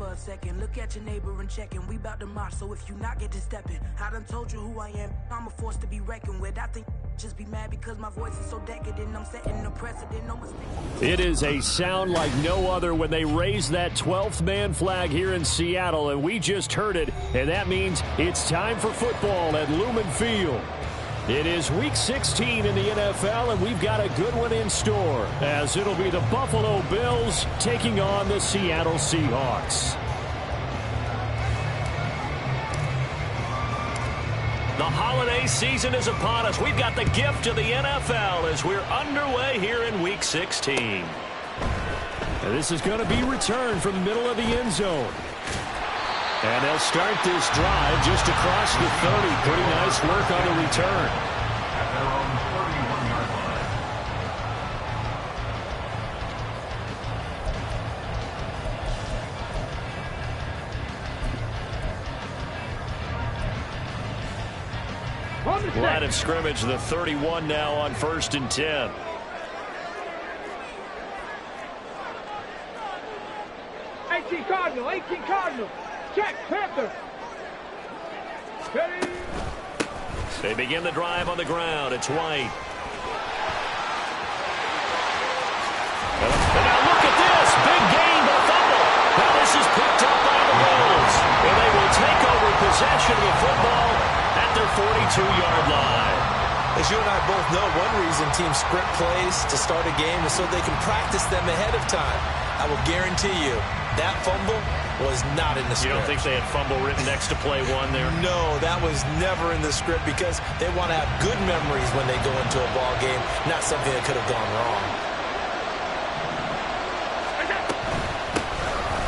for a second. Look at your neighbor and check in. We bout to march, so if you not get to stepping, I done told you who I am. I'm a force to be reckoned with. I think just be mad because my voice is so decadent. I'm setting the precedent. No mistake. It is a sound like no other when they raise that 12th man flag here in Seattle, and we just heard it, and that means it's time for football at Lumen Field. It is Week 16 in the NFL, and we've got a good one in store, as it'll be the Buffalo Bills taking on the Seattle Seahawks. The holiday season is upon us. We've got the gift of the NFL as we're underway here in Week 16. And this is going to be returned from the middle of the end zone. And they'll start this drive just across the 30. Pretty nice work on the return. Line of scrimmage, the 31 now on 1st and 10. Eighteen Cardinal. Check, Panther. Ready. They begin the drive on the ground. It's White. And now look at this. Big gain, but fumble. Now this is picked up by the Bills. And they will take over possession of the football at their 42-yard line. As you and I both know, one reason teams script plays to start a game is so they can practice them ahead of time. I will guarantee you that fumble was not in the script. You don't think they had fumble written next to play one there? No, that was never in the script because they want to have good memories when they go into a ball game, not something that could have gone wrong.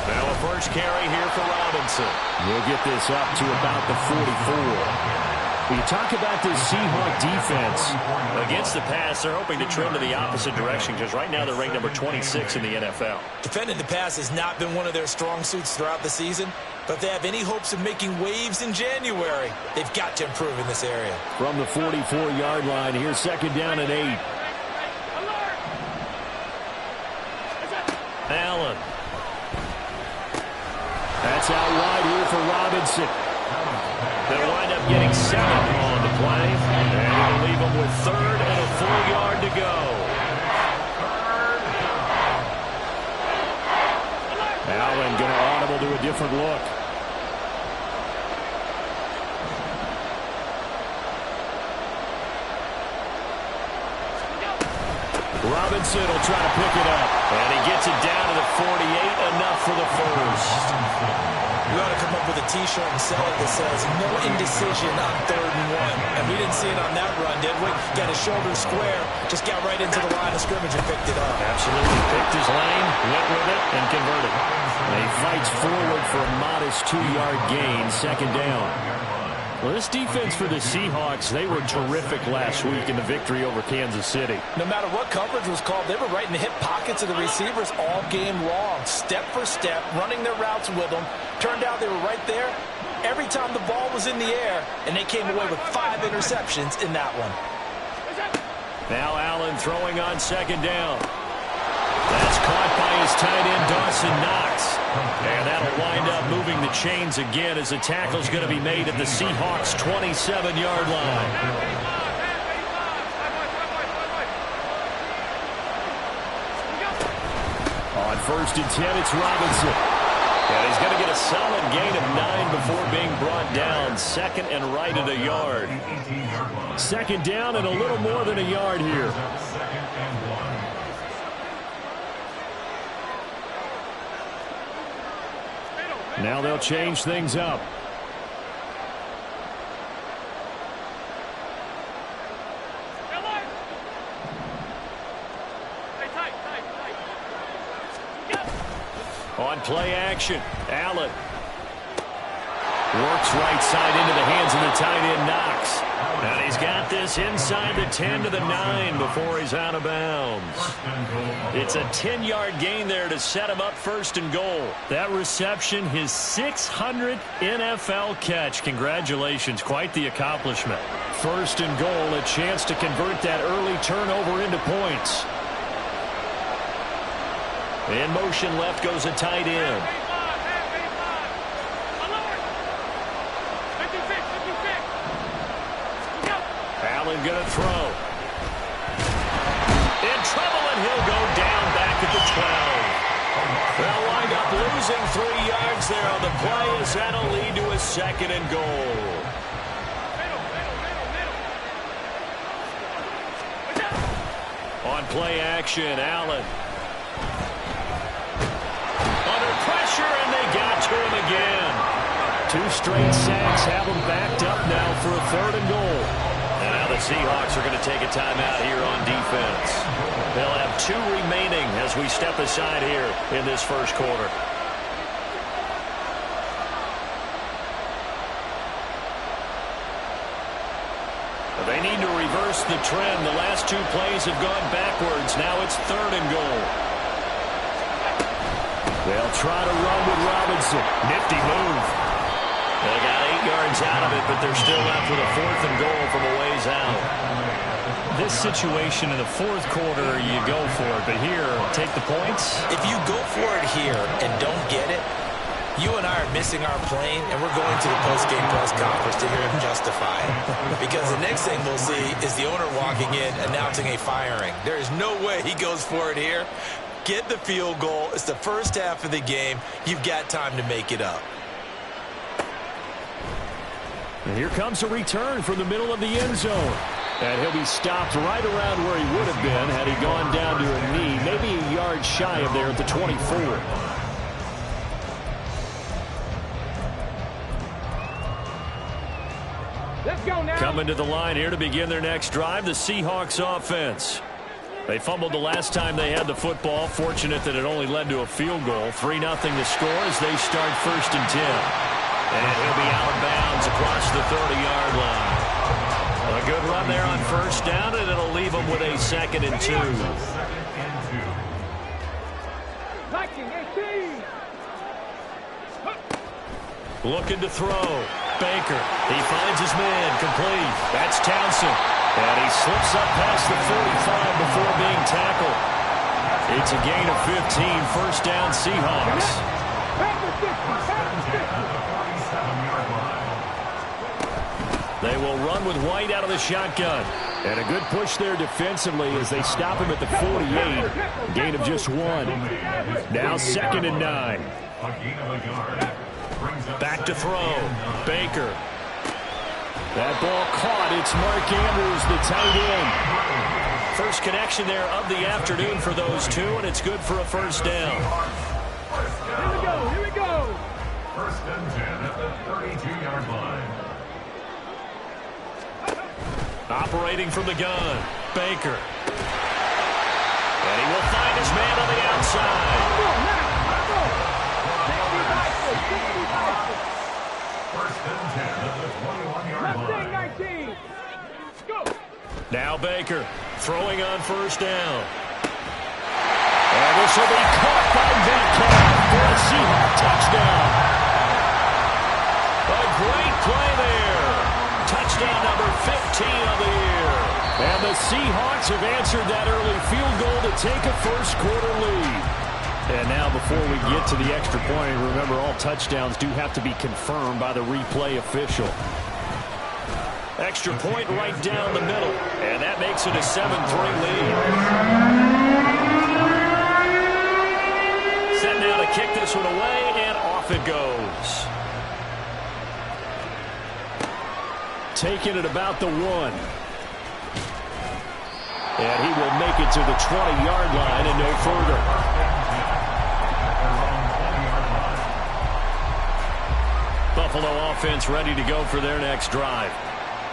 Now a first carry here for Robinson. We'll get this up to about the 44. When you talk about this Seahawk defense, against the pass, they're hoping to trend to the opposite direction because right now they're ranked number 26 in the NFL. Defending the pass has not been one of their strong suits throughout the season, but if they have any hopes of making waves in January, they've got to improve in this area. From the 44-yard line, here's 2nd down and 8. Allen. That's out wide here for Robinson. They'll wind up getting 7 on the play, and it'll leave them with 3rd and a full yard to go. Allen going to audible to a different look. Robinson will try to pick it up, and he gets it down to the 48, enough for the first. We ought to come up with a T-shirt and sell it that says, no indecision on 3rd and 1. And we didn't see it on that run, did we? Got his shoulder square, just got right into the line of scrimmage and picked it up. Absolutely picked his lane, went with it, and converted. And he fights forward for a modest 2-yard gain, 2nd down. Well, this defense for the Seahawks, they were terrific last week in the victory over Kansas City. No matter what coverage was called, they were right in the hip pockets of the receivers all game long, step for step, running their routes with them. Turned out they were right there every time the ball was in the air, and they came away with 5 interceptions in that one. Now Allen throwing on 2nd down. That's caught by his tight end, Dawson Knox. And that'll wind up moving the chains again as the tackle's going to be made at the Seahawks' 27-yard line. On 1st and 10, it's Robinson. And he's going to get a solid gain of 9 before being brought down. 2nd and right at a yard. 2nd down and a little more than a yard here. Now they'll change things up. On play action, Allen works right side into the hands of the tight end, Knox. And he's got this inside the 10 to the 9 before he's out of bounds. It's a 10-yard gain there to set him up 1st and goal. That reception, his 600th NFL catch. Congratulations, quite the accomplishment. 1st and goal, a chance to convert that early turnover into points. In motion left goes a tight end. and going to throw. In trouble, and he'll go down back at the 12. They'll wind up losing 3 yards there on the play as that'll lead to a 2nd and goal. On play action, Allen. Under pressure, and they got to him again. 2 straight sacks have them backed up now for a 3rd and goal. And now the Seahawks are going to take a timeout here on defense. They'll have 2 remaining as we step aside here in this first quarter. They need to reverse the trend. The last 2 plays have gone backwards. Now it's 3rd and goal. They'll try to run with Robinson. Nifty move. They got 8 yards out of it, but they're still left with a 4th and goal from a ways out. This situation in the 4th quarter, you go for it. But here, take the points. If you go for it here and don't get it, you and I are missing our plane, and we're going to the post-game press conference to hear him justify it. Because the next thing we'll see is the owner walking in announcing a firing. There is no way he goes for it here. Get the field goal. It's the first half of the game. You've got time to make it up. And here comes a return from the middle of the end zone. And he'll be stopped right around where he would have been had he gone down to a knee, maybe a yard shy of there at the 24. Let's go now. Coming to the line here to begin their next drive, the Seahawks offense. They fumbled the last time they had the football. Fortunate that it only led to a field goal. 3-0 to score as they start 1st and 10. And he'll be out of bounds across the 30-yard line. A good run there on 1st down, and it'll leave them with a 2nd and 2. Looking to throw. Baker. He finds his man. Complete. That's Townsend. And he slips up past the 45 before being tackled. It's a gain of 15. 1st down, Seahawks. They will run with White out of the shotgun. And a good push there defensively as they stop him at the 48. Gain of just 1. Now 2nd and 9. Back to throw. Baker. That ball caught. It's Mark Andrews, the tight end. First connection there of the afternoon for those 2, and it's good for a 1st down. Here we go. Here we go. 1st and 10 at the 32-yard line. Operating from the gun. Baker. And he will find his man on the outside. First and 10 at the 21-yard line. Go. Now Baker throwing on 1st down. And this will be caught by Metcalf for a Seahawk touchdown. A great play there. Touchdown number 15 of the year. And the Seahawks have answered that early field goal to take a 1st quarter lead. And now before we get to the extra point, remember all touchdowns do have to be confirmed by the replay official. Extra point right down the middle. And that makes it a 7-3 lead. Set now to kick this one away, and off it goes. Taking it about the 1. And he will make it to the 20-yard line and no further. Buffalo offense ready to go for their next drive.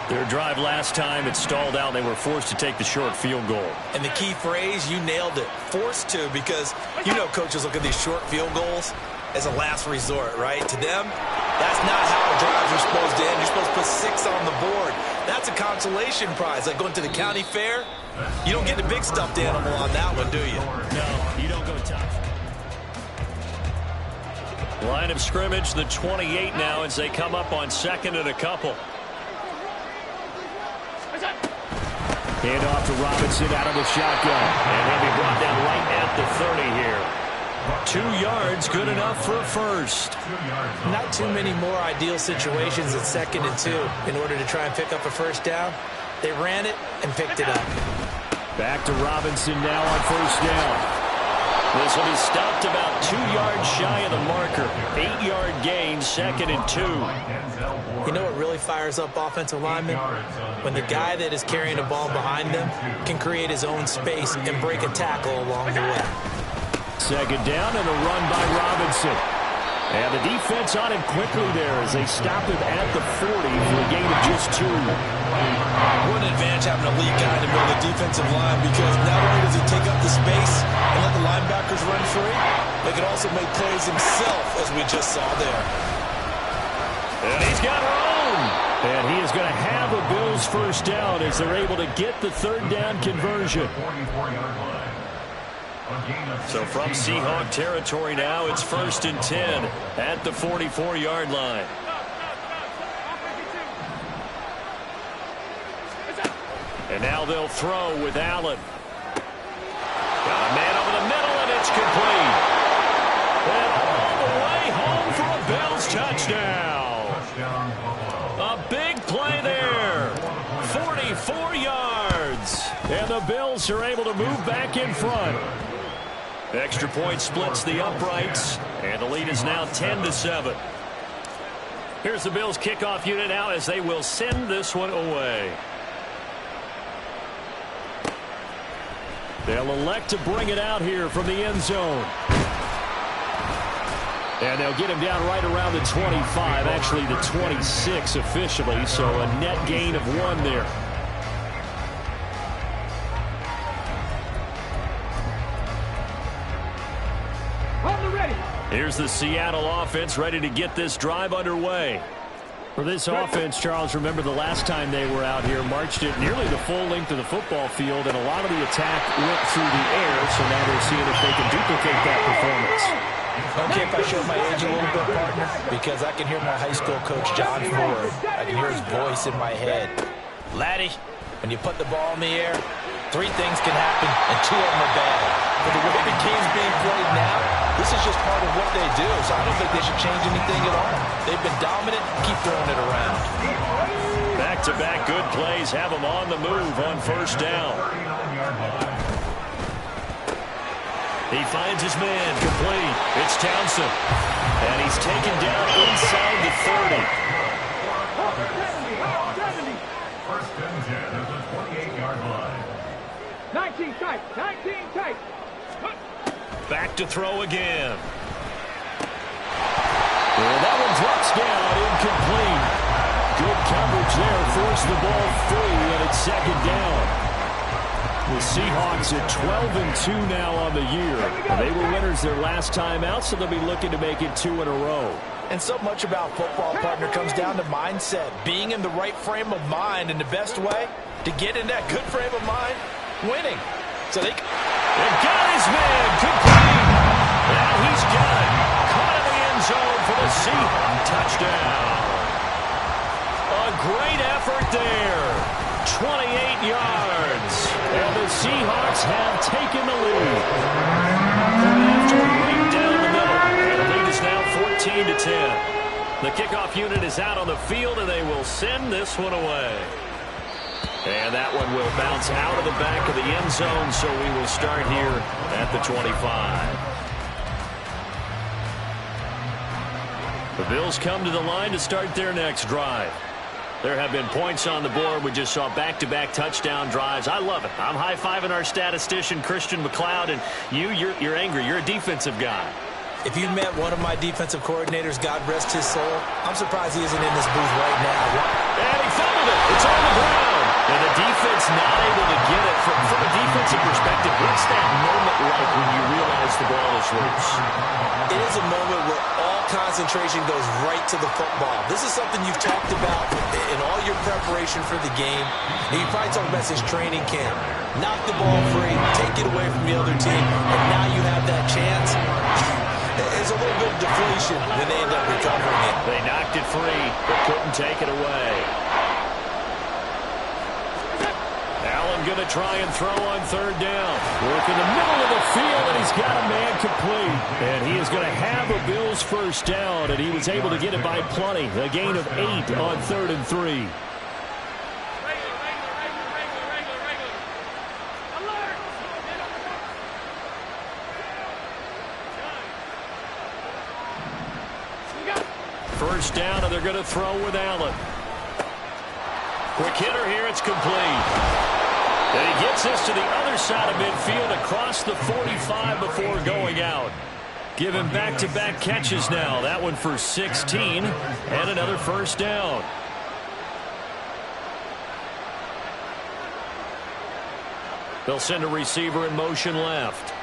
Their drive last time, it stalled out. They were forced to take the short field goal. And the key phrase, you nailed it, forced to, because you know coaches look at these short field goals as a last resort, right? To them, that's not how drives are supposed to end. You're supposed to put 6 on the board. That's a consolation prize. Like going to the county fair, you don't get the big stuffed animal on that one, do you? No, you don't go tough. Line of scrimmage, the 28 now as they come up on 2nd and a couple. Hand off to Robinson out of the shotgun. And he'll be brought down right at the 30 here. 2 yards, good enough for a 1st. Not too many more ideal situations at 2nd and 2 in order to try and pick up a 1st down. They ran it and picked it up. Back to Robinson now on first down. This will be stopped about 2 yards shy of the marker. 8-yard gain, 2nd and 2. You know what really fires up offensive linemen? When the guy that is carrying the ball behind them can create his own space and break a tackle along the way. 2nd down and a run by Robinson. And the defense on him quickly there as they stop him at the 40 for a gain of just 2. What an advantage having a lead guy in the middle of the defensive line, because not only does he take up the space and let the linebackers run free, they can also make plays himself, as we just saw there. And he's got room. And he is going to have a Bills first down as they're able to get the 3rd down conversion. So from Seahawk territory now, it's 1st and 10 at the 44-yard line. And now they'll throw with Allen. Got a man over the middle, and it's complete. And all the way home for a Bills touchdown. A big play there. 44 yards. And the Bills are able to move back in front. Extra point splits the uprights, and the lead is now 10-7. Here's the Bills kickoff unit now as they will send this one away. They'll elect to bring it out here from the end zone. And they'll get him down right around the 25, actually the 26 officially, so a net gain of 1 there. Here's the Seattle offense ready to get this drive underway. For this offense, Charles, remember the last time they were out here, marched it nearly the full length of the football field, and a lot of the attack went through the air, so now they're seeing if they can duplicate that performance. Okay, if I show my age a little bit, partner, because I can hear my high school coach, John Ford. I can hear his voice in my head. Laddie, when you put the ball in the air, 3 things can happen, and 2 of them are bad. But the way the game's being played now, this is just part of what they do, so I don't think they should change anything at all. They've been dominant. Keep throwing it around. Back-to-back good plays have them on the move on first down. He finds his man complete. It's Townsend. And he's taken down inside the 30. 1st and 10 at the 28-yard line. 19 tight. 19 tight. Back to throw again. And that one drops down, incomplete. Good coverage there, forced the ball free, and it's 2nd down. The Seahawks at 12-2 now on the year. And they were winners their last time out, so they'll be looking to make it 2 in a row. And so much about football, partner, comes down to mindset. Being in the right frame of mind, and the best way to get in that good frame of mind, winning. So they got his man complete. Now he's got it. Caught in the end zone for the Seahawks touchdown. A great effort there. 28 yards. And the Seahawks have taken the lead. After right down the middle. And the lead is now 14-10. The kickoff unit is out on the field, and they will send this one away. And that one will bounce out of the back of the end zone, so we will start here at the 25. The Bills come to the line to start their next drive. There have been points on the board. We just saw back-to-back touchdown drives. I love it. I'm high-fiving our statistician, Christian McLeod, and you're angry. You're a defensive guy. If you met one of my defensive coordinators, God rest his soul, I'm surprised he isn't in this booth right now. And he fumbled it. It's on the ground. And the defense not able to get it. From a defensive perspective, what's that moment like when you realize the ball is loose? It is a moment where all concentration goes right to the football. This is something you've talked about in all your preparation for the game. And you probably talked about since training camp. Knock the ball free, take it away from the other team, and now you have that chance. There's a little bit of deflation, then they end up recovering it. They knocked it free, but couldn't take it away. Allen going to try and throw on 3rd down. Work in the middle of the field, and he's got a man complete. And he is going to have a Bills first down, and he was able to get it by plenty. A gain of 8 on 3rd and 3. first down, and they're going to throw with Allen. Quick hitter here. It's complete. And he gets this to the other side of midfield across the 45 before going out. Give him back-to-back catches now. That one for 16 and another first down. They'll send a receiver in motion left.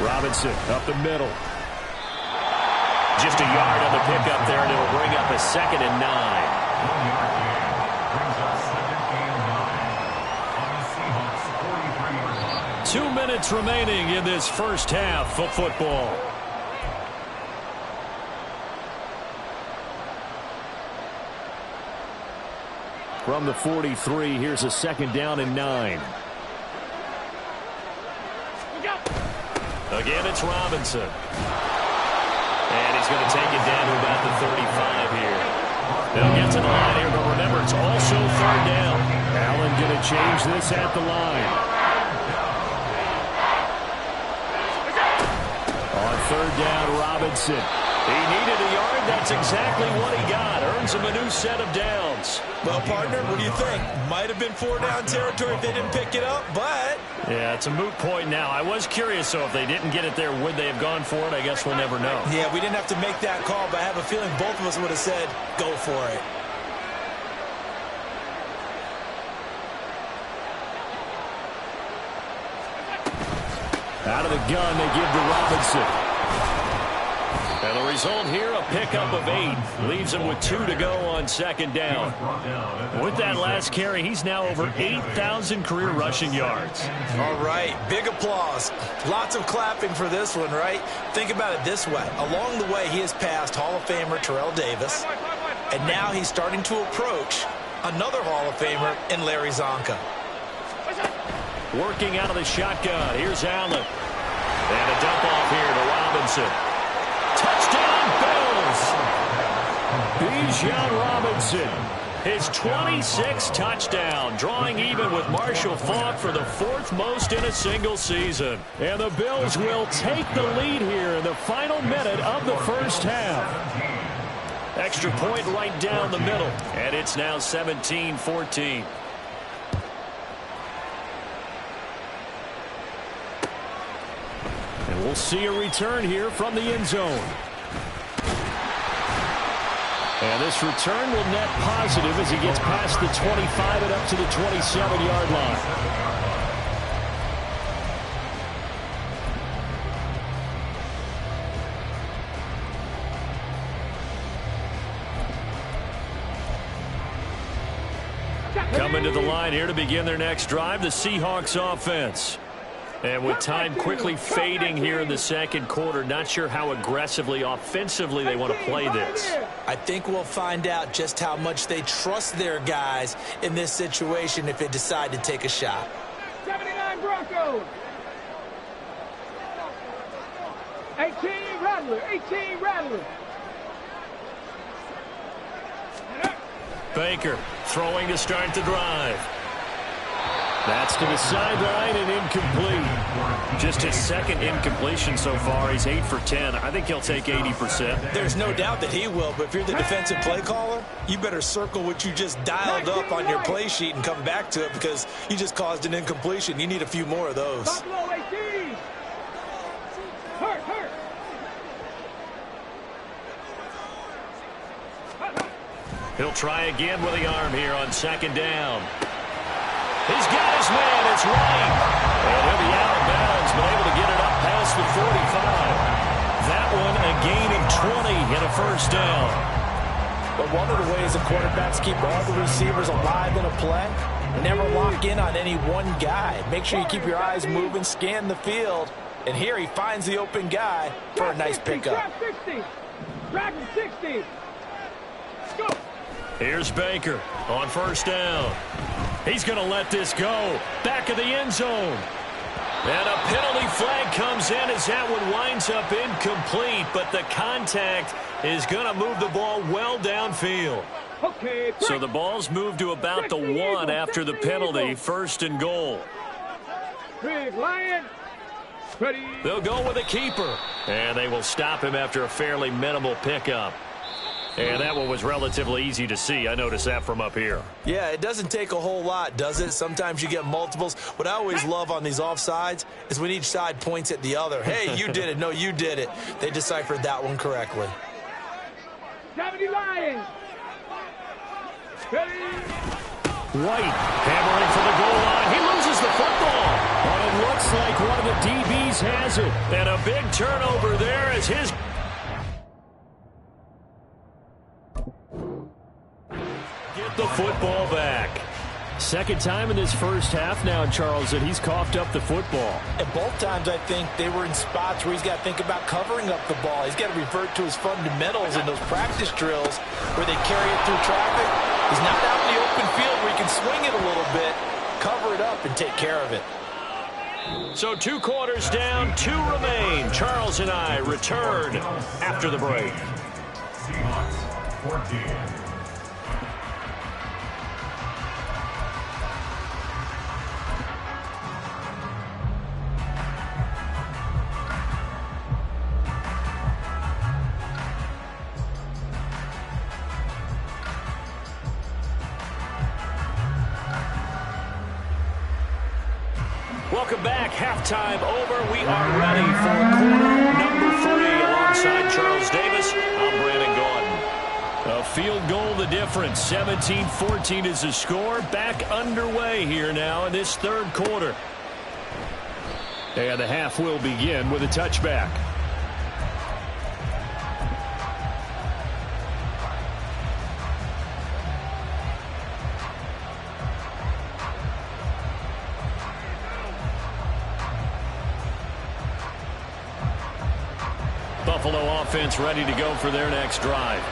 Robinson up the middle. Just a yard on the pickup there, and it'll bring up a 2nd and 9. 1 yard gain. Brings up 2nd and 9 on the Seahawks 43-yard line. 2 minutes remaining in this first half of football. From the 43, here's a 2nd down and 9. Again, it's Robinson. And he's going to take it down to about the 35 here. They'll get to the line here, but remember, it's also 3rd down. Allen going to change this at the line. On 3rd down, Robinson. He needed a yard. That's exactly what he got. Earns him a new set of downs. Well, partner, what do you think? Might have been 4-down territory if they didn't pick it up, but... Yeah, it's a moot point now. I was curious, so if they didn't get it there, would they have gone for it? I guess we'll never know. Yeah, we didn't have to make that call, but I have a feeling both of us would have said, go for it. Out of the gun, they give to Robinson. And the result here, a pickup of 8. Leaves him with 2 to go on 2nd down. With that last carry, he's now over 8,000 career rushing yards. All right, big applause. Lots of clapping for this one, right? Think about it this way. Along the way, he has passed Hall of Famer Terrell Davis. And now he's starting to approach another Hall of Famer in Larry Zonka. Working out of the shotgun. Here's Allen. And a dump off here to Robinson. Touchdown, Bills! Bijan Robinson, his 26th touchdown, drawing even with Marshall Faulk for the 4th most in a single season. And the Bills will take the lead here in the final minute of the first half. Extra point right down the middle, and it's now 17-14. And we'll see a return here from the end zone. And this return will net positive as he gets past the 25 and up to the 27-yard line. Coming to the line here to begin their next drive, the Seahawks offense. And with time quickly fading here in the 2nd quarter, not sure how aggressively, offensively they want to play this. I think we'll find out just how much they trust their guys in this situation if they decide to take a shot. 79 Broncos. 18 Rattler. 18 Rattler. Baker throwing to start the drive. That's to the sideline and incomplete. Just his 2nd incompletion so far. He's 8 for 10. I think he'll take 80%. There's no doubt that he will, but if you're the defensive play caller, you better circle what you just dialed up on your play sheet and come back to it because you just caused an incompletion. You need a few more of those. Buffalo 18. Hurt. He'll try again with the arm here on 2nd down. He's got his man. It's Wright. And he'll be out of bounds, but able to get it up past the 45. That one a gain of 20 and a first down. But one of the ways the quarterbacks keep all the receivers alive in a play, never lock in on any one guy. Make sure you keep your eyes moving, scan the field. And here he finds the open guy for a nice pickup. Trap 60. Trap 60. Go. Here's Baker on first down. He's going to let this go. Back of the end zone. And a penalty flag comes in as that one winds up incomplete, but the contact is going to move the ball well downfield. Okay. So the ball's moved to about the 1 after the penalty. 1st and goal. Big Lion. Ready. They'll go with a keeper. And they will stop him after a fairly minimal pickup. And that one was relatively easy to see. I noticed that from up here. Yeah, it doesn't take a whole lot, does it? Sometimes you get multiples. What I always love on these offsides is when each side points at the other. Hey, you did it. No, you did it. They deciphered that one correctly. 70 Lions. Ready. White hammering for the goal line. He loses the football. But it looks like one of the DBs has it. And a big turnover there as his... Get the football back. Second time in this first half now, Charles, that he's coughed up the football. And both times, I think, they were in spots where he's got to think about covering up the ball. He's got to revert to his fundamentals in those practice drills where they carry it through traffic. He's not out in the open field where he can swing it a little bit, cover it up, and take care of it. So 2 quarters down, 2 remain. Charles and I return after the break. Seahawks 14. Welcome back. Halftime over. We are ready for quarter number 3. Alongside Charles Davis, I'm Brandon Gaudin. A field goal the difference. 17-14 is the score. Back underway here now in this third quarter. And the half will begin with a touchback. Buffalo offense ready to go for their next drive.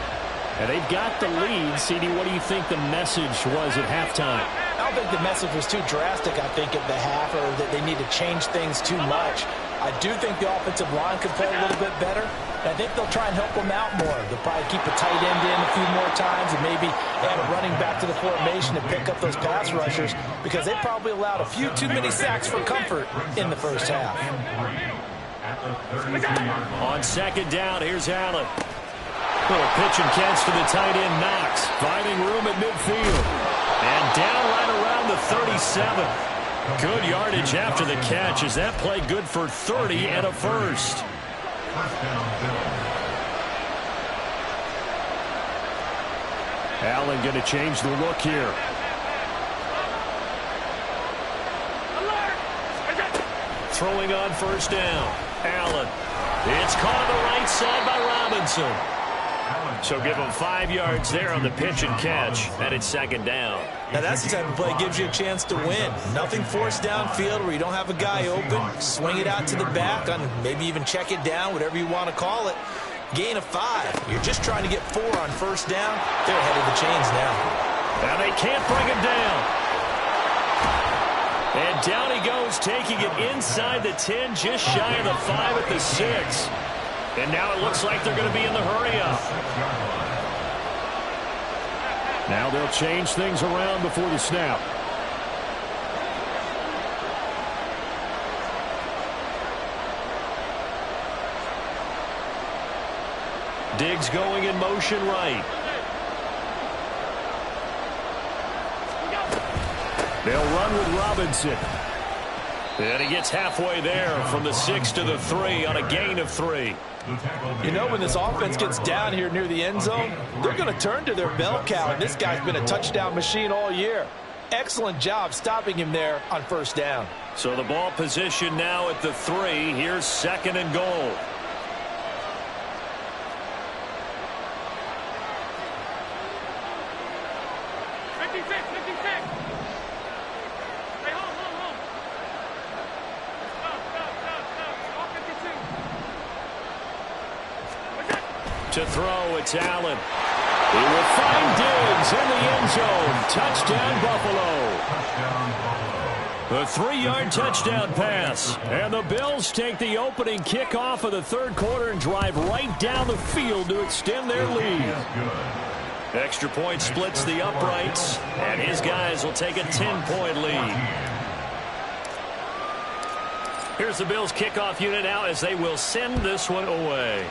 And they've got the lead. CD, what do you think the message was at halftime? I don't think the message was too drastic, I think, at the half, or that they need to change things too much. I do think the offensive line could play a little bit better. And I think they'll try and help them out more. They'll probably keep a tight end in a few more times and maybe add a running back to the formation to pick up those pass rushers because they probably allowed a few too many sacks for comfort in the first half. On second down, here's Allen. Little pitch and catch to the tight end, Knox. Finding room at midfield. And down right around the 37. Good yardage after the catch as that play good for 30 and a first. Allen going to change the look here. Throwing on first down. Allen. It's caught on the right side by Robinson. So give him 5 yards there on the pitch and catch, and it's second down. Now that's the type of play that gives you a chance to win. Nothing forced downfield where you don't have a guy open. Swing it out to the back, on maybe even check it down, whatever you want to call it. Gain of 5. You're just trying to get 4 on first down. They're ahead of the chains now. Now they can't bring him down. And down he goes, taking it inside the 10, just shy of the 5 at the 6. And now it looks like they're going to be in the hurry-up. Now they'll change things around before the snap. Diggs going in motion right. They'll run with Robinson. And he gets halfway there from the 6 to the 3 on a gain of 3. You know, when this offense gets down here near the end zone, they're going to turn to their bell cow, and this guy's been a touchdown machine all year. Excellent job stopping him there on first down. So the ball position now at the 3. Here's second and goal. To throw, it's Allen. He will find Diggs in the end zone. Touchdown, Buffalo. A 3-yard touchdown pass. And the Bills take the opening kickoff of the third quarter and drive right down the field to extend their lead. Extra point splits the uprights, and his guys will take a 10-point lead. Here's the Bills kickoff unit now as they will send this one away.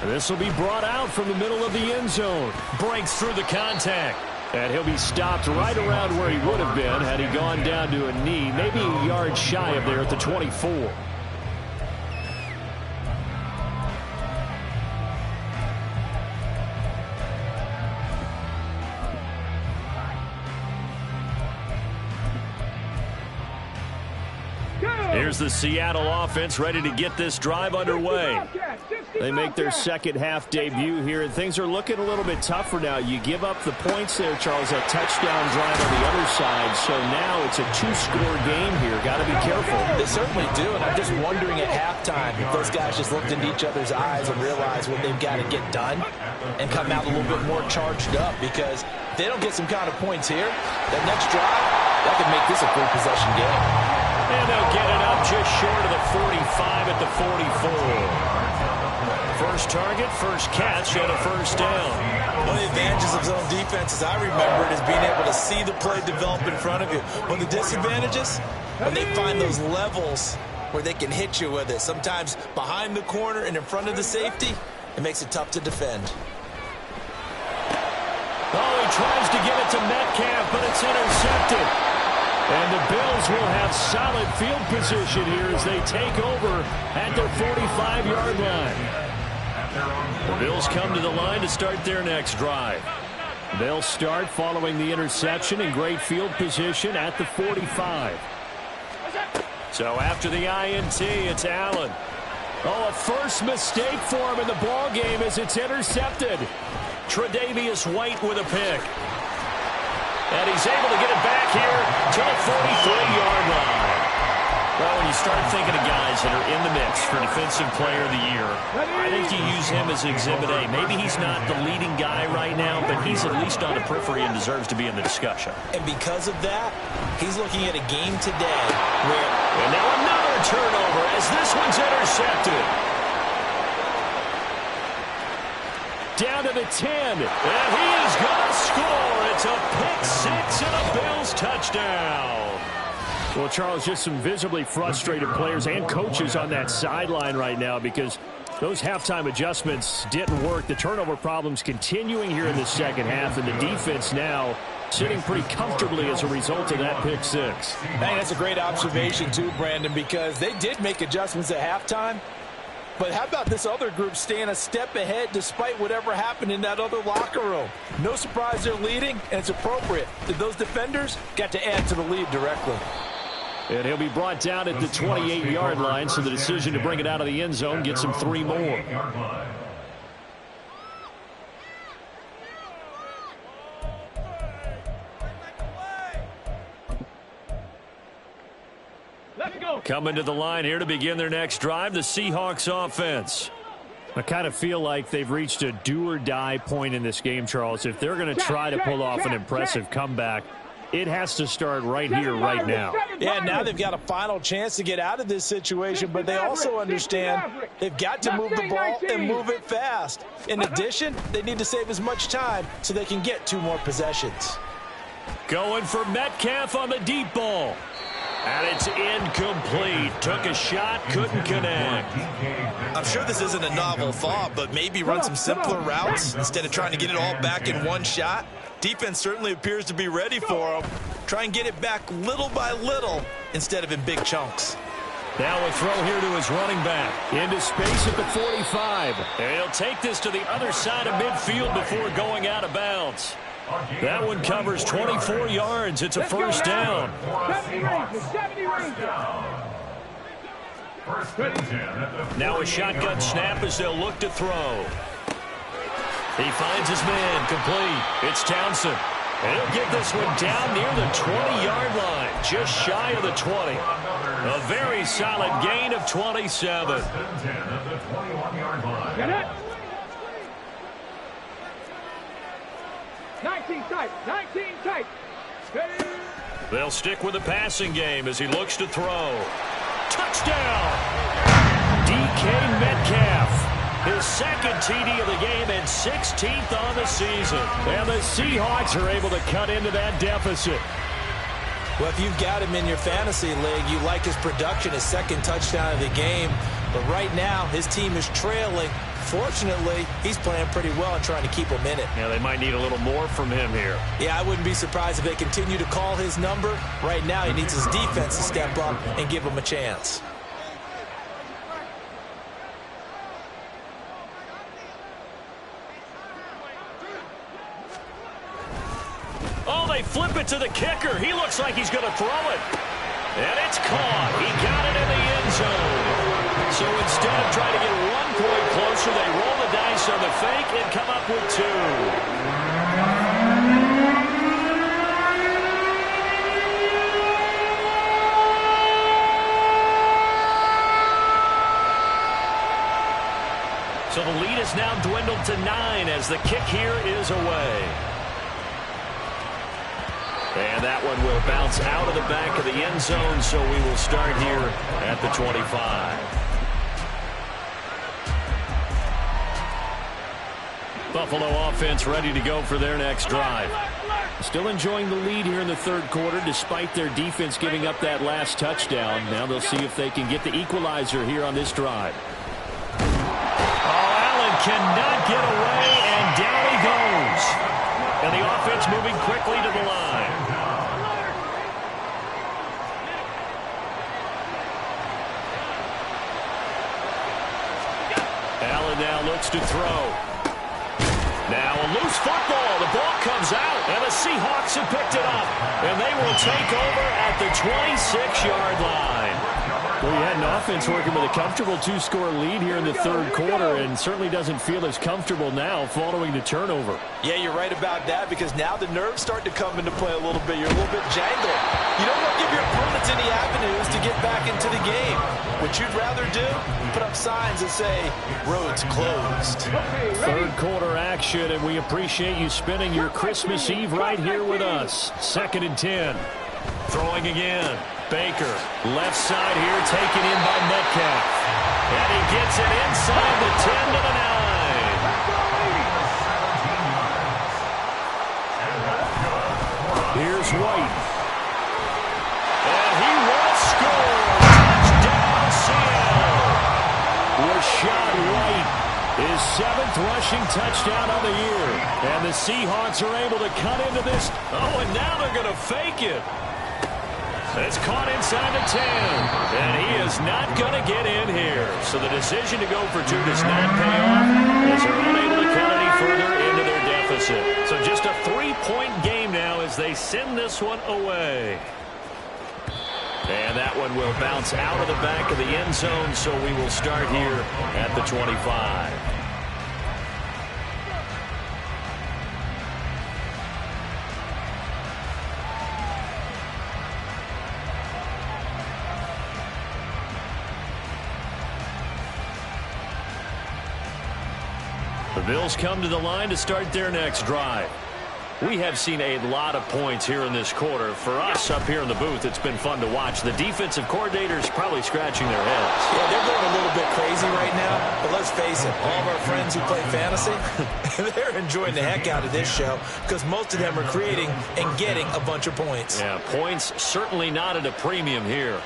And this will be brought out from the middle of the end zone. Breaks through the contact. And he'll be stopped right around where he would have been had he gone down to a knee, maybe a yard shy of there at the 24. Here's the Seattle offense ready to get this drive underway. They make their second half debut here, and things are looking a little bit tougher now. You give up the points there, Charles, that touchdown drive on the other side. So now it's a two-score game here. Got to be careful. They certainly do, and I'm just wondering at halftime if those guys just looked into each other's eyes and realized what they've got to get done and come out a little bit more charged up, because if they don't get some kind of points here, that next drive, that could make this a full possession game. And they'll get it up just short of the 45 at the 44. First target, first catch, and a first down. One of the advantages of zone defense, as I remember it, is being able to see the play develop in front of you. One of the disadvantages, when they find those levels where they can hit you with it, sometimes behind the corner and in front of the safety, it makes it tough to defend. Oh, he tries to give it to Metcalf, but it's intercepted. And the Bills will have solid field position here as they take over at their 45-yard line. The Bills come to the line to start their next drive. They'll start following the interception in great field position at the 45. So after the INT, it's Allen. Oh, a first mistake for him in the ball game as it's intercepted. Tre'Davious White with a pick. And he's able to get it back here to the 43-yard line. Well, when you start thinking of guys that are in the mix for Defensive Player of the Year, I think you use him as Exhibit A. Maybe he's not the leading guy right now, but he's at least on the periphery and deserves to be in the discussion. And because of that, he's looking at a game today where... And now another turnover as this one's intercepted. Down to the 10, and he is going to score. It's a pick six and a Bills touchdown. Well, Charles, just some visibly frustrated players and coaches on that sideline right now because those halftime adjustments didn't work. The turnover problems continuing here in the second half, and the defense now sitting pretty comfortably as a result of that pick six. I think that's a great observation too, Brandon, because they did make adjustments at halftime. But how about this other group staying a step ahead despite whatever happened in that other locker room? No surprise they're leading, and it's appropriate that those defenders got to add to the lead directly. And he'll be brought down at the 28-yard line, so the decision to bring it out of the end zone gets him 3 more. Coming to the line here to begin their next drive, the Seahawks offense. I kind of feel like they've reached a do-or-die point in this game, Charles. If they're going to try to pull off an impressive comeback, it has to start right here, right now. Yeah, now they've got a final chance to get out of this situation, but they also understand they've got to move the ball and move it fast. In addition, they need to save as much time so they can get 2 more possessions. Going for Metcalf on the deep ball. And it's incomplete. Took a shot, couldn't connect. I'm sure this isn't a novel thought, but maybe run some simpler routes instead of trying to get it all back in one shot. Defense certainly appears to be ready for him. Try and get it back little by little instead of in big chunks. Now a throw here to his running back. Into space at the 45. And he'll take this to the other side of midfield before going out of bounds. That one covers 24 yards. It's a first down. 70 Rangers. Now a shotgun snap as they'll look to throw. He finds his man complete. It's Townsend. And he'll get this one down near the 20-yard line, just shy of the 20. A very solid gain of 27. Get it. 19 tight. 19 tight. They'll stick with the passing game as he looks to throw. Touchdown! DK Metcalf. His second TD of the game and 16th on the season. And the Seahawks are able to cut into that deficit. Well, if you've got him in your fantasy league, you like his production, his second touchdown of the game. But right now, his team is trailing. Fortunately, he's playing pretty well and trying to keep him in it. Yeah, they might need a little more from him here. Yeah, I wouldn't be surprised if they continue to call his number. Right now, he needs his defense to step up and give him a chance. Oh, they flip it to the kicker. He looks like he's going to throw it. And it's caught. He got it in the end zone. So instead of trying to get 1 point closer, they roll the dice on the fake and come up with 2. So the lead is now dwindled to 9 as the kick here is away. And that one will bounce out of the back of the end zone, so we will start here at the 25. Buffalo offense ready to go for their next drive. Still enjoying the lead here in the third quarter despite their defense giving up that last touchdown. Now they'll see if they can get the equalizer here on this drive. Oh, Allen cannot get away, and down he goes. And the offense moving quickly to the line. Allen now looks to throw. Now a loose football. The ball comes out, and the Seahawks have picked it up. And they will take over at the 26-yard line. Well, you had an offense working with a comfortable 2-score lead here in the third quarter and certainly doesn't feel as comfortable now following the turnover. Yeah, you're right about that because now the nerves start to come into play a little bit. You're a little bit jangled. You don't want to give your opponents any avenues to get back into the game. What you'd rather do, put up signs that say, roads closed. Third quarter action, and we appreciate you spending your Christmas Eve right here with us. 2nd and 10. Throwing again. Baker, left side here, taken in by Metcalf. And he gets it inside the 10 to the 9. Here's White. And he will score. Touchdown, Seattle. Rashad White, his 7th rushing touchdown of the year. And the Seahawks are able to cut into this. Oh, and now they're going to fake it. It's caught inside the 10, and he is not going to get in here. So the decision to go for 2 does not pay off as they're unable to cut any further into their deficit. So just a 3-point game now as they send this one away. And that one will bounce out of the back of the end zone, so we will start here at the 25. The Bills come to the line to start their next drive. We have seen a lot of points here in this quarter. For us up here in the booth, it's been fun to watch. The defensive coordinators probably scratching their heads. Yeah, they're going a little bit crazy right now. But let's face it, all of our friends who play fantasy, they're enjoying the heck out of this show because most of them are creating and getting a bunch of points. Yeah, points certainly not at a premium here.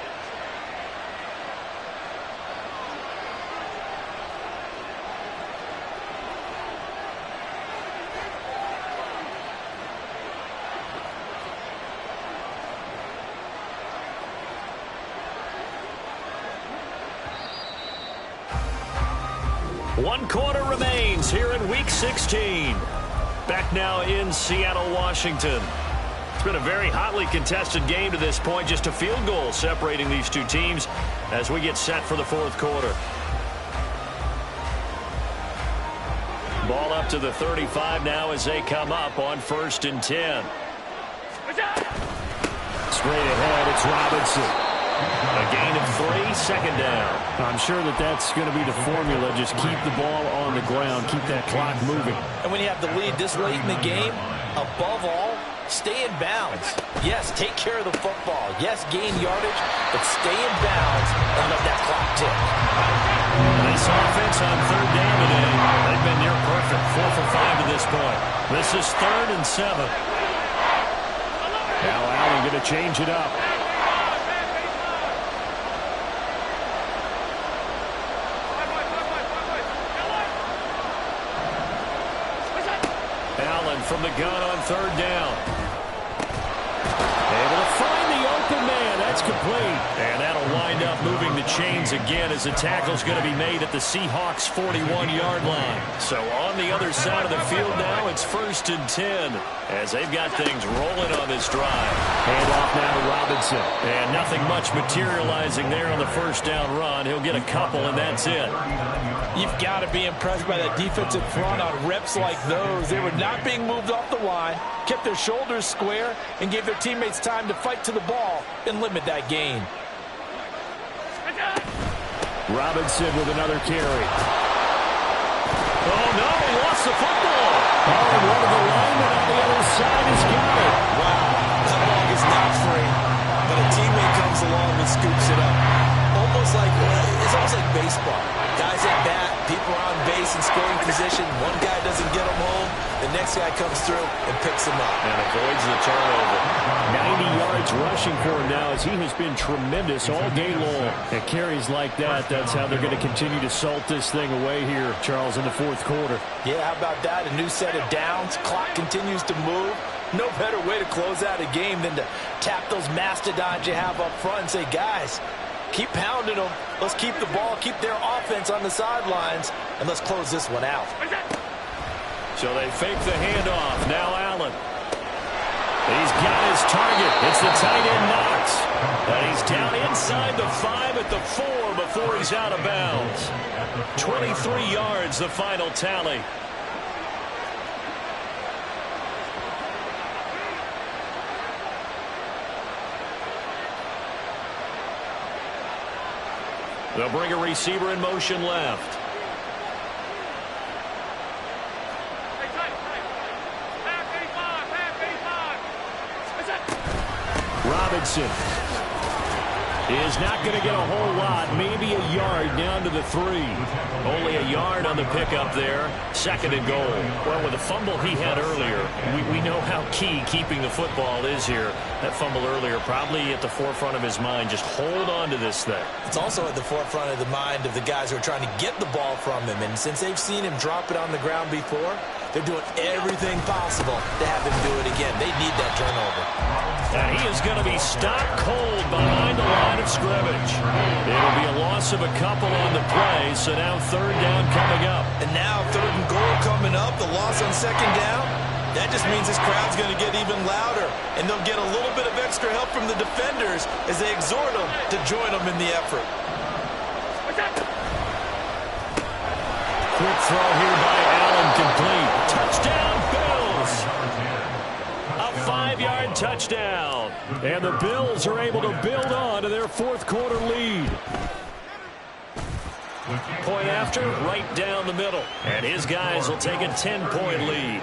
One quarter remains here in Week 16. Back now in Seattle, Washington. It's been a very hotly contested game to this point. Just a field goal separating these two teams as we get set for the fourth quarter. Ball up to the 35 now as they come up on 1st and 10. Straight ahead, it's Robinson. A gain of 3, 2nd down. I'm sure that's going to be the formula. Just keep the ball on the ground. Keep that clock moving. And when you have the lead this late in the game, above all, stay in bounds. Yes, take care of the football. Yes, gain yardage, but stay in bounds and let that clock tick. This offense on 3rd down today, they've been near perfect. 4 for 5 to this point. This is 3rd and 7. Now Allen going to change it up. Allen from the gun on third down. Able to find the open man. That's complete. And that'll wind up moving the chains again as the tackle's going to be made at the Seahawks' 41-yard line. So on the other side of the field now, it's 1st and 10 as they've got things rolling on this drive. Hand off now to Robinson. And nothing much materializing there on the first down run. He'll get a couple, and that's it. You've got to be impressed by that defensive front on reps like those. They were not being moved off the line, kept their shoulders square, and gave their teammates time to fight to the ball and limit that gain. Robinson with another carry. Oh, no, he lost the football. Oh, and one of the linemen on the other side has got it. Wow, that ball is not free, but a teammate comes along and scoops it up. It's almost like baseball. Guys at bat, people are on base in scoring position. One guy doesn't get them home. The next guy comes through and picks them up. And avoids the turnover. 90 yards rushing for him now as he has been tremendous all day long. At carries like that, that's how they're going to continue to salt this thing away here, Charles, in the fourth quarter. Yeah, how about that? A new set of downs. Clock continues to move. No better way to close out a game than to tap those mastodons you have up front and say, guys, keep pounding them. Let's keep the ball, keep their offense on the sidelines, and let's close this one out. So they fake the handoff. Now Allen. He's got his target. It's the tight end Knox. And he's down inside the 5 at the 4 before he's out of bounds. 23 yards, the final tally. They'll bring a receiver in motion left. Robinson is not going to get a whole lot, maybe a yard down to the 3. Only a yard on the pickup there. 2nd and goal. Well, with the fumble he had earlier, we know how key keeping the football is here. That fumble earlier probably at the forefront of his mind. Just hold on to this thing. It's also at the forefront of the mind of the guys who are trying to get the ball from him. And since they've seen him drop it on the ground before, they're doing everything possible to have him do it again. They need that turnover. And he is going to be stopped cold behind the line of scrimmage. It'll be a loss of a couple on the play, so now 3rd down coming up. And now 3rd and goal coming up, the loss on 2nd down. That just means this crowd's going to get even louder, and they'll get a little bit of extra help from the defenders as they exhort them to join them in the effort. Quick throw here by Allen, complete. Touchdown, Bills! A 5-yard touchdown. And the Bills are able to build on to their fourth quarter lead. Point after, right down the middle. And his guys will take a 10-point lead.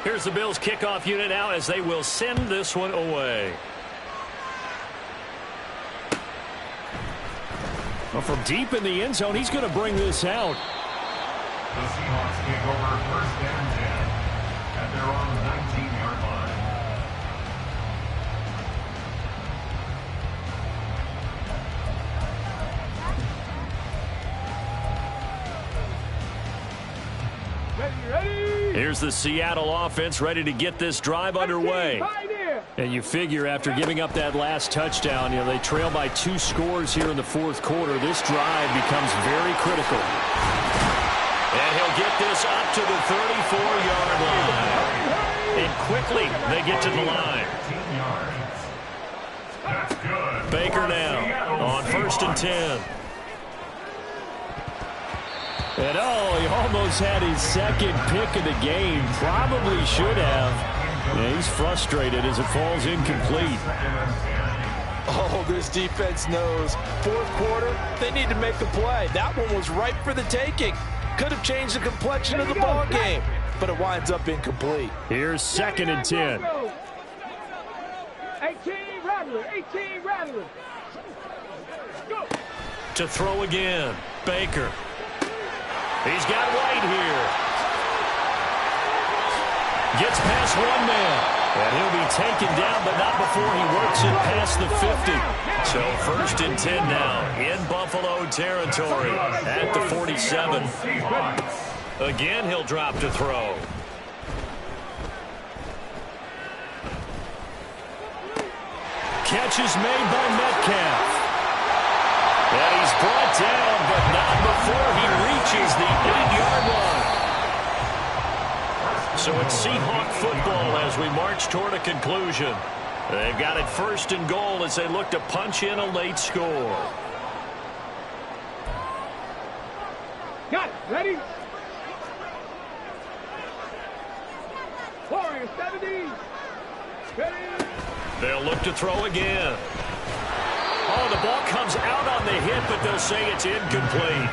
Here's the Bills kickoff unit now as they will send this one away. Well, from deep in the end zone, he's going to bring this out. The Seahawks take over 1st and 10 at their own 19-yard line. Ready? Here's the Seattle offense ready to get this drive underway. And you figure after giving up that last touchdown, they trail by 2 scores here in the fourth quarter. This drive becomes very critical. And he'll get this up to the 34-yard line. And quickly they get to the line. That's good. Baker now on 1st and 10. And he almost had his 2nd pick of the game. Probably should have. Yeah, he's frustrated as it falls incomplete. Oh, this defense knows. Fourth quarter, they need to make the play. That one was ripe for the taking. Could have changed the complexion of the ball game, but it winds up incomplete. Here's 2nd and 10. 18 Rattler, 18 Rattler. Go. To throw again, Baker. He's got White here. Gets past one man. And he'll be taken down, but not before he works it past the 50. So 1st and 10 now in Buffalo territory at the 47. Again, he'll drop to throw. Catch is made by Metcalf. And he's brought down, but not before he reaches the 8-yard line. So it's Seahawk football as we march toward a conclusion. They've got it 1st and goal as they look to punch in a late score. Got it. Ready? Warrior 70. Ready? They'll look to throw again. Oh, the ball comes out on the hit, but they'll say it's incomplete.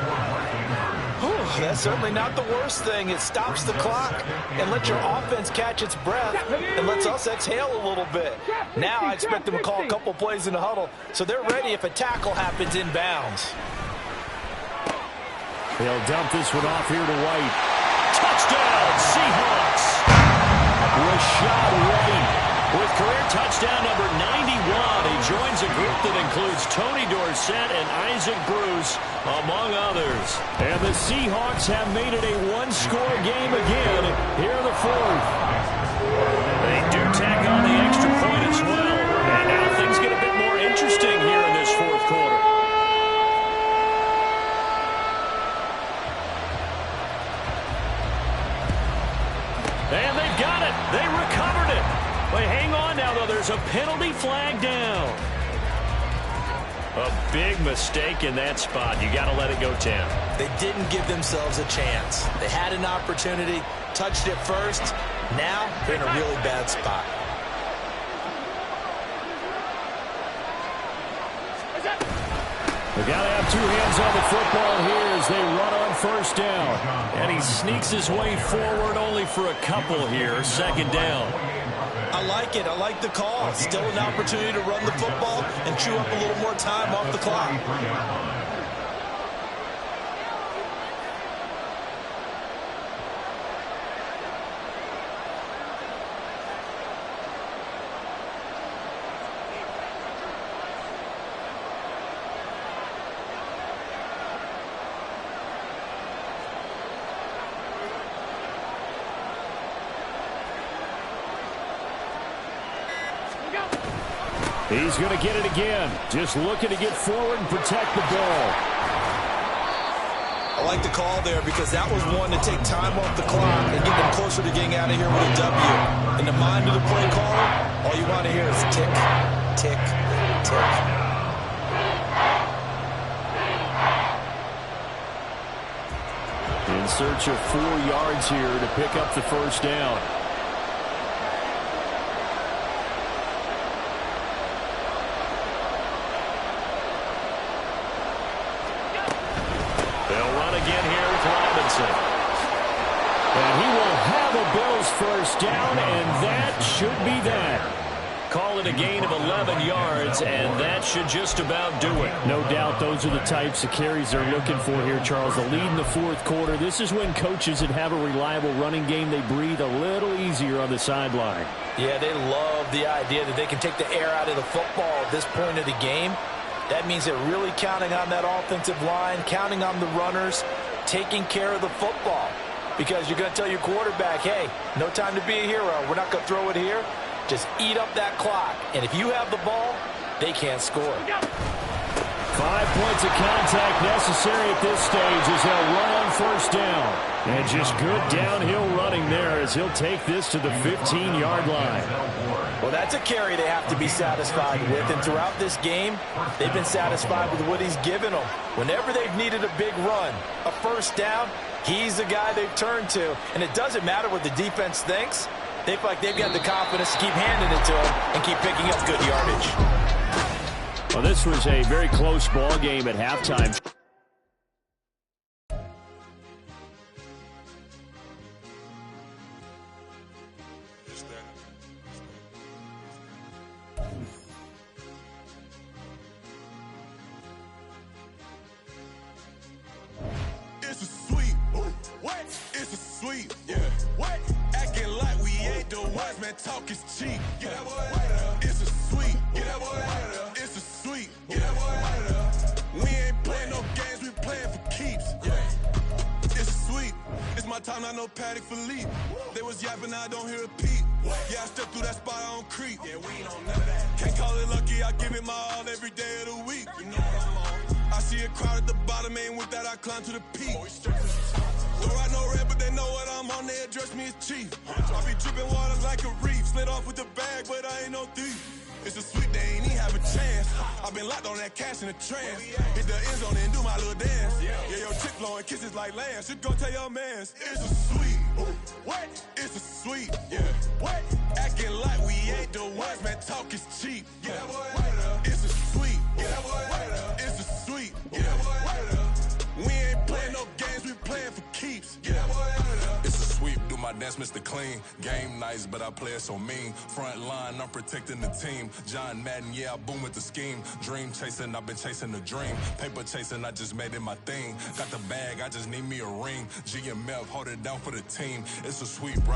That's certainly not the worst thing. It stops the clock and lets your offense catch its breath and lets us exhale a little bit. Now I expect them to call a couple plays in the huddle so they're ready if a tackle happens inbounds. They'll dump this one off here to White. Touchdown, Seahawks. Rashad White with career touchdown number 91. He joins a group that includes Tony Dorsett and Isaac Bruce, among others. And the Seahawks have made it a one-score game again here in the 4th. They do tack on the extra point as well. And now things get a bit more interesting here in this 4th quarter. And they've got it. They recovered it. But hang on now, though. There's a penalty flag down. A big mistake in that spot. You got to let it go 10. They didn't give themselves a chance. They had an opportunity, touched it first. Now they're in a really bad spot. They got to have two hands on the football here as they run on 1st down. And he sneaks his way forward only for a couple here. 2nd down. I like it. I like the call. Still an opportunity to run the football and chew up a little more time off the clock. He's going to get it again. Just looking to get forward and protect the ball. I like the call there because that was one to take time off the clock and get them closer to getting out of here with a W. In the mind of the play caller, all you want to hear is tick, tick, tick. In search of 4 yards here to pick up the 1st down. And he will have a Bills 1st down, and that should be that. Call it a gain of 11 yards, and that should just about do it. No doubt those are the types of carries they're looking for here, Charles. The lead in the 4th quarter. This is when coaches that have a reliable running game, they breathe a little easier on the sideline. Yeah, they love the idea that they can take the air out of the football at this point of the game. That means they're really counting on that offensive line, counting on the runners, taking care of the football. Because you're going to tell your quarterback, hey, no time to be a hero. We're not going to throw it here. Just eat up that clock. And if you have the ball, they can't score. 5 points of contact necessary at this stage as they'll run on 1st down. And just good downhill running there as he'll take this to the 15-yard line. Well, that's a carry they have to be satisfied with. And throughout this game, they've been satisfied with what he's given them. Whenever they've needed a big run, a 1st down, he's the guy they've turned to. And it doesn't matter what the defense thinks. They feel like they've got the confidence to keep handing it to him and keep picking up good yardage. Well, this was a very close ball game at halftime. It's a sweet, what? It's a sweet, yeah. What? Acting like we ain't man, talk is cheap. Get that boy out of there. It's a sweep. Get that boy out of there. It's a sweep. Get that boy out of there. We ain't playing no games, we playing for keeps. Yeah. It's a sweep. It's my time, not no Paddock Philippe. They was yapping, I don't hear a peep. Yeah, I step through that spot, I don't creep. Yeah, we ain't on none of that. Can't call it lucky, I give it my all every day of the week. You know what I'm on. I see a crowd at the bottom, and with that I climb to the peak. Don't ride no red, but they know what I'm on, they address me as chief. I be dripping water like a reef. Slid off with the bag, but I ain't no thief. It's a sweep, they ain't even have a chance. I been locked on that cash in a trance. Hit the end zone and do my little dance. Yeah, your chick blowing kisses like Lance. You go tell your mans. It's a sweep. What? It's a sweep. Yeah. What? Acting like we ain't the ones, man. Talk is cheap. Get that boy out of there. It's a sweep. Get that boy out of there. It's a sweep. Get that boy out of there. We ain't playing no games, we playing for keeps. Get that boy out of there. It's a sweep, do my dance, Mr. Clean. Game nice, but I play it so mean. Front line, I'm protecting the team. John Madden, yeah, I boom with the scheme. Dream chasing, I've been chasing the dream. Paper chasing, I just made it my thing. Got the bag, I just need me a ring. GMF, hold it down for the team. It's a sweep, right?